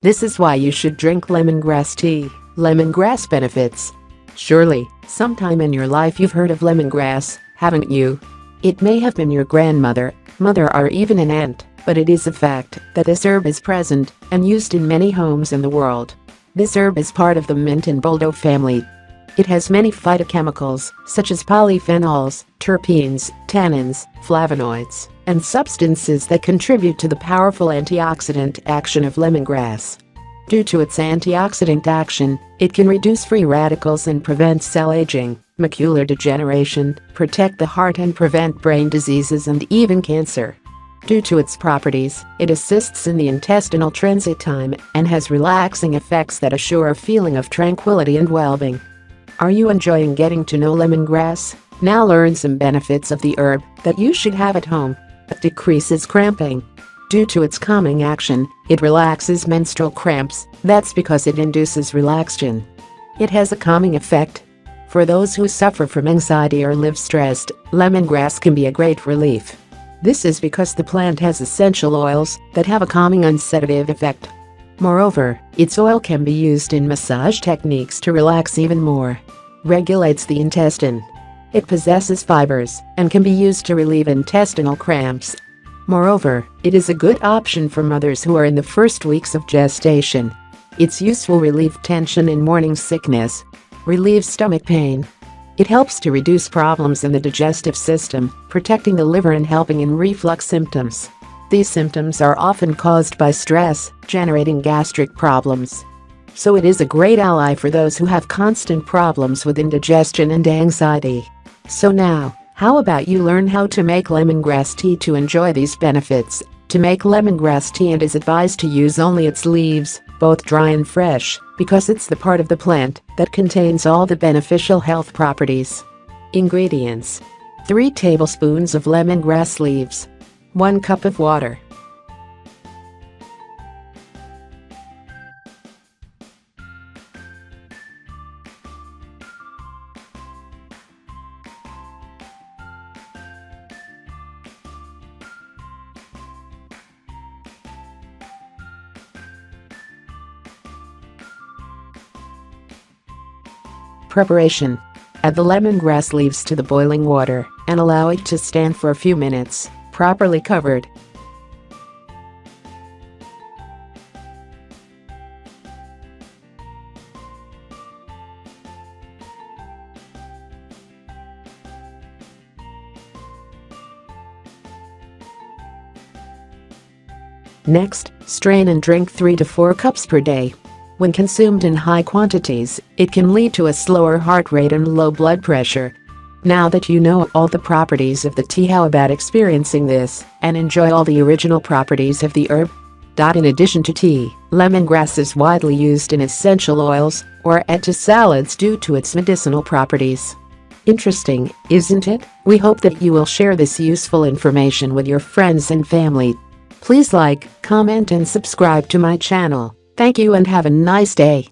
This is why you should drink lemongrass tea. Lemongrass benefits. Surely, sometime in your life you've heard of lemongrass, haven't you? It may have been your grandmother, mother, or even an aunt, but it is a fact that this herb is present and used in many homes in the world. This herb is part of the mint and boldo family. It has many phytochemicals, such as polyphenols, terpenes, tannins, flavonoids, and substances that contribute to the powerful antioxidant action of lemongrass. Due to its antioxidant action, it can reduce free radicals and prevent cell aging, macular degeneration, protect the heart and prevent brain diseases and even cancer. Due to its properties, it assists in the intestinal transit time and has relaxing effects that assure a feeling of tranquility and well-being. Are you enjoying getting to know lemongrass? Now learn some benefits of the herb that you should have at home. It decreases cramping. Due to its calming action, it relaxes menstrual cramps. That's because it induces relaxation. It has a calming effect. For those who suffer from anxiety or live stressed, lemongrass can be a great relief. This is because the plant has essential oils that have a calming and sedative effect. Moreover, its oil can be used in massage techniques to relax even more. Regulates the intestine. It possesses fibers and can be used to relieve intestinal cramps. Moreover, it is a good option for mothers who are in the first weeks of gestation. Its use will relieve tension in morning sickness. Relieves stomach pain. It helps to reduce problems in the digestive system, protecting the liver and helping in reflux symptoms. These symptoms are often caused by stress, generating gastric problems. So it is a great ally for those who have constant problems with indigestion and anxiety. So now, how about you learn how to make lemongrass tea to enjoy these benefits? To make lemongrass tea, it is advised to use only its leaves, both dry and fresh, because it's the part of the plant that contains all the beneficial health properties. Ingredients: 3 tablespoons of lemongrass leaves, 1 cup of water. Preparation: add the lemongrass leaves to the boiling water and allow it to stand for a few minutes, properly covered. Next, strain and drink 3 to 4 cups per day. When consumed in high quantities, it can lead to a slower heart rate and low blood pressure. Now that you know all the properties of the tea, how about experiencing this and enjoy all the original properties of the herb? In addition to tea, lemongrass is widely used in essential oils or add to salads due to its medicinal properties. Interesting, isn't it? We hope that you will share this useful information with your friends and family. Please like, comment and subscribe to my channel. Thank you and have a nice day.